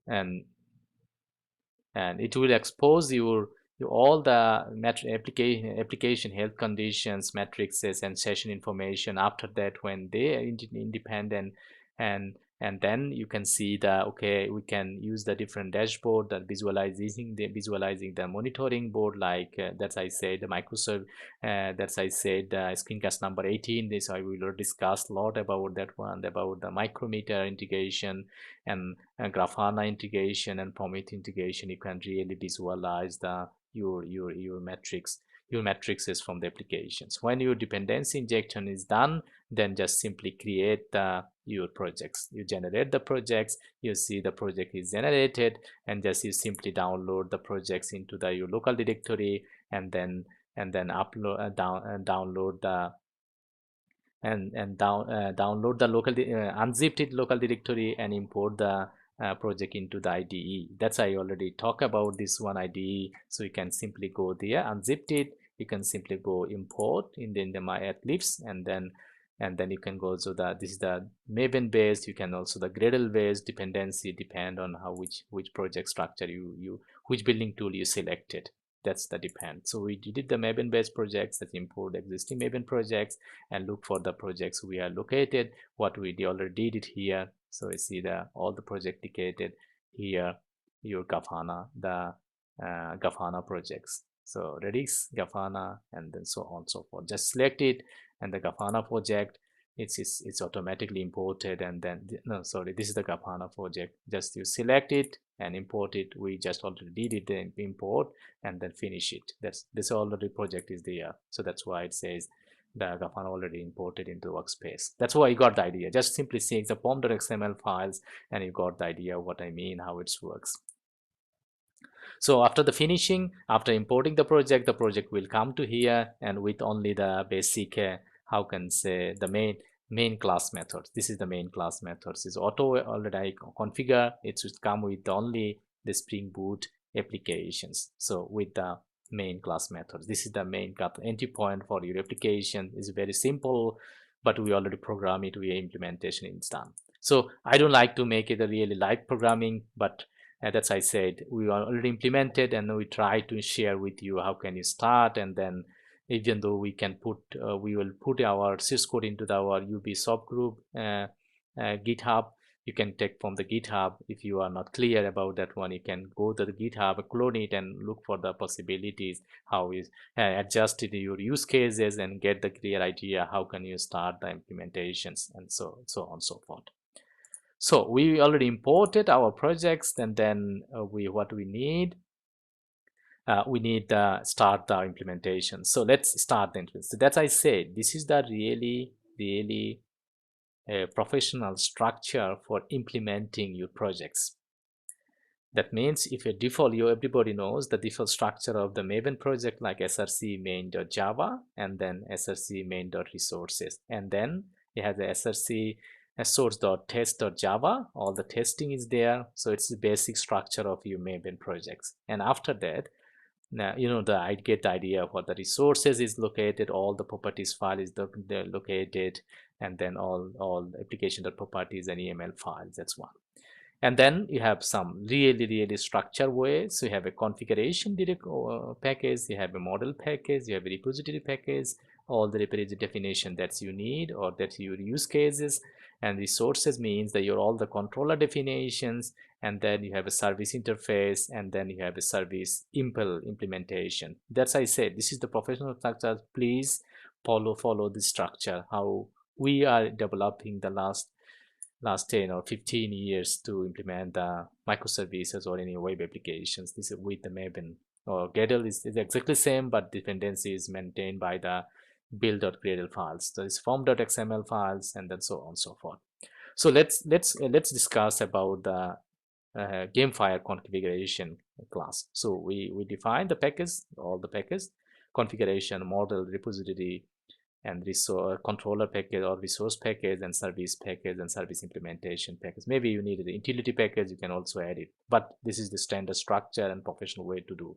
and it will expose all the application health conditions, matrices, and session information. After that, when they are independent, and then you can see the, okay, we can use the different dashboard that visualizing the monitoring board, like that's I said the microservice, that's I said screencast number 18. This I will discuss a lot about that one, about the micrometer integration and Grafana integration and Prometheus integration. You can really visualize the your metrics, your matrices from the applications. When your dependency injection is done, then just simply create your projects. You generate the projects, you see the project is generated, and just you simply download the projects into the your local directory, and then upload download the download the unzipped it local directory and import the project into the IDE. That's I already talk about this one, IDE. So you can simply go there, unzipped it. You can simply go import in the my Eclipse, and then you can go. So that this is the Maven based. You can also the Gradle based dependency, depend on how which project structure which building tool you selected. That's the depend. So we did the Maven based projects, that import existing Maven projects and look for the projects we are located. What we already did it here. So you see the all the project located here, your Grafana, the Grafana projects. So Redis, Grafana, and then so on and so forth. Just select it, and the Grafana project, it's automatically imported. And then no, sorry, this is the Grafana project. Just you select it and import it. We just already did it, the import, and then finish it. That's this already project is there. So that's why it says the Grafana already imported into the workspace. That's why you got the idea. Just simply seeing the pom.xml files, and you got the idea what I mean, how it works. So after the finishing, after importing the project will come to here, and with only the basic how can say the main class methods. This is the main class methods is auto already I configure. It should come with only the Spring Boot applications. So with the main class methods, this is the main entry point for your application. Is very simple, but we already program it. We implementation is done. So I don't like to make it a really live programming, but that's I said we already implemented, and we try to share with you how can you start. And then even though we can put we will put our source code into our UVSoftGroup GitHub. You can take from the GitHub. If you are not clear about that one, you can go to the GitHub, clone it, and look for the possibilities, how is adjust it your use cases, and get the clear idea how can you start the implementations, and so on and so forth. So we already imported our projects, and then what we need start the implementation. So let's start the implementation. So that's I said this is the really professional structure for implementing your projects. That means if a default, everybody knows the default structure of the Maven project, like src main.java, and then src main.resources, and then you have the src source.test.java. all the testing is there. So it's the basic structure of your Maven projects. And after that, now I get the idea of what the resources is located, all the properties file is located, and then all application.properties and EML files. That's one. And then you have some really structured ways. So you have a configuration package, you have a model package, you have a repository package, all the repository definition that you need or that your use cases. And resources means that you're all the controller definitions, and then you have a service interface, and then you have a service implementation. That's I said this is the professional structure. Please follow this structure, how we are developing the last 10 or 15 years to implement the microservices or any web applications. This is with the Maven or Gradle is exactly same, but dependency is maintained by the build.gradle files. So it's form.xml files, and then so on and so forth. So let's discuss about the GemFire configuration class. So we define the package, all the package, configuration, model, repository, and resource controller package or resource package, and service package, and service implementation package. Maybe you need the utility package, you can also add it, but this is the standard structure and professional way to do.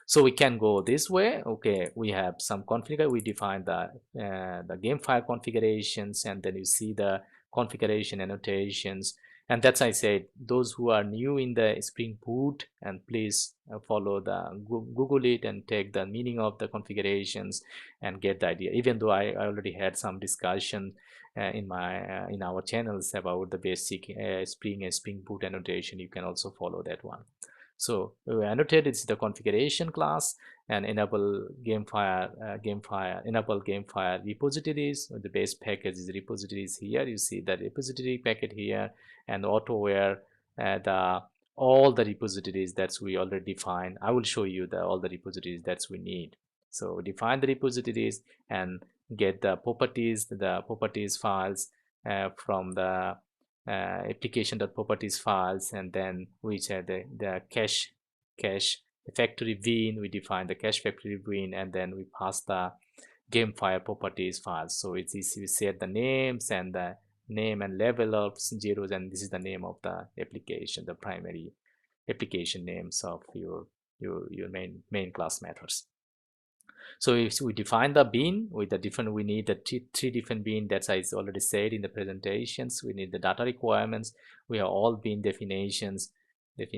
So we can go this way. Okay, we have some configure. We define the GemFire configurations, and then you see the configuration annotations, And that's I said, those who are new in the Spring Boot, and please follow the Google it and take the meaning of the configurations and get the idea. Even though I already had some discussion in our channels about the basic Spring and Spring Boot annotation, you can also follow that one. So we annotate it's the configuration class, and enable enable GemFire repositories. The base package is repositories here. You see the repository packet here, and auto-where the all the repositories that we already defined. I will show you all the repositories that we need. So define the repositories and get the properties files from the application.properties files, and then which are the cache factory bean. We define the cache factory bean, and then we pass the GemFire properties files. So it's easy. We set the names and the name and level of zeros, and this is the name of the application, the primary application names of your main class methods. So if we define the bean with the different, we need the three different bean. That's I already said in the presentations. We need the data requirements. We have all bean definitions, and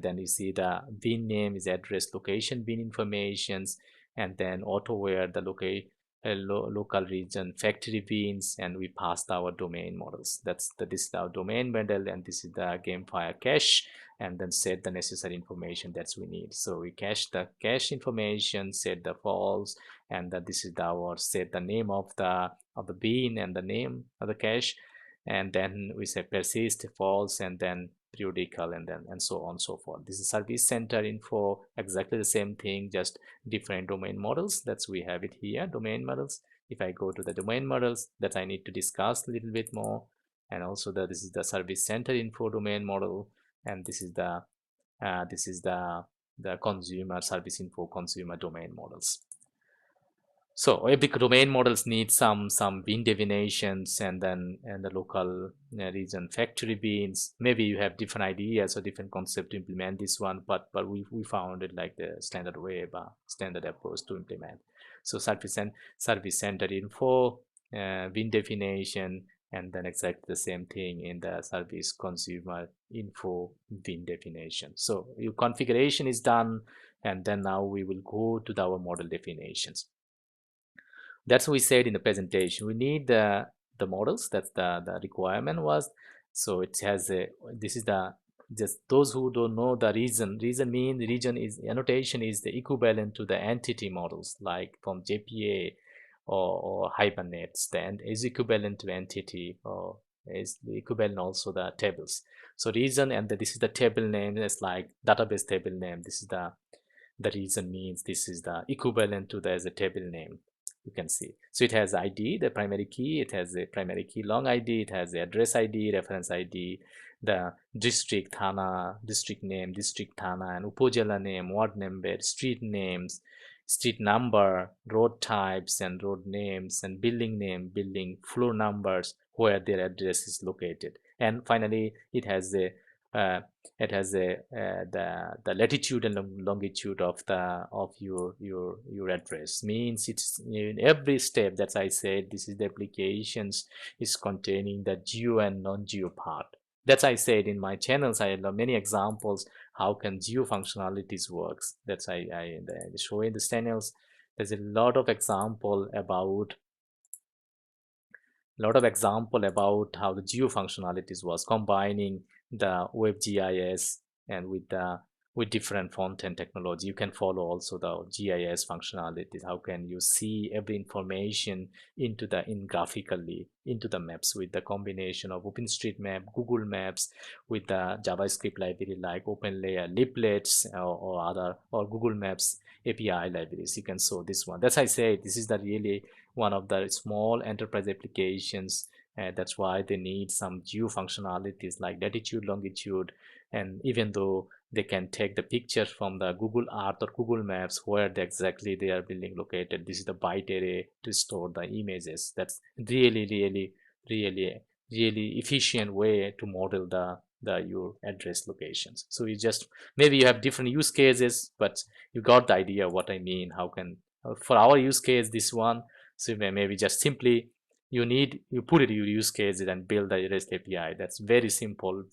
then you see the bean name is address, location, bean informations, and then auto-where the local region factory beans, and we passed our domain models. This is our domain model, and this is the GemFire cache, and then set the necessary information that we need. So we cache the cache information, set the false, and this is our set the name of the bean and the name of the cache, and then we say persist false, and then periodical, and so on and so forth. This is service center info, exactly the same thing, just different domain models. That's we have it here, domain models. If I go to the domain models that I need to discuss a little bit more, and also this is the service center info domain model, and this is the consumer service info consumer domain models. So every domain models need some bean definitions, and the local region factory beans. Maybe you have different ideas or different concept to implement this one, but we found it like the standard way, standard approach to implement. So service center info, bean definition, and then exactly the same thing in the service consumer info bean definition. So your configuration is done, and then now we will go to our model definitions. That's what we said in the presentation. We need the models. That's the requirement was. So it has this is just those who don't know the region is annotation is the equivalent to the entity models, like from JPA or Hibernate. Then is equivalent to entity, or is the equivalent also the tables. So region, and this is the table name. It's like database table name. This is the region means this is the equivalent to the table name. You can see. So it has ID, the primary key. It has a primary key long ID. It has the address ID, reference ID, the district, Thana, district name, district Thana, and Upojala name, ward number, street names, street number, road types, and road names, and building name, building floor numbers, where their address is located. And finally, it has the the latitude and longitude of your address. Means it's in every step that I said, this is the applications is containing the geo and non-geo part. That's I said in my channels. I have many examples how can geo functionalities works. That's I show in the channels. There's a lot of example about how the geo functionalities was combining the Web GIS and with different front-end technology. You can follow also the GIS functionalities. How can you see every information graphically into the maps with the combination of OpenStreetMap, Google Maps, with the JavaScript library like OpenLayer, Leaflets, or Google Maps API libraries. You can show this one. That's I say this is the really one of the small enterprise applications. That's why they need some geo functionalities like latitude, longitude, and even though they can take the pictures from the Google Earth or Google Maps where exactly they are building located. This is the byte array to store the images. That's really efficient way to model your address locations. So you just, maybe you have different use cases, but you got the idea what I mean. How can, for our use case, this one, so maybe just simply you put it your use cases and build the REST API. That's very simple,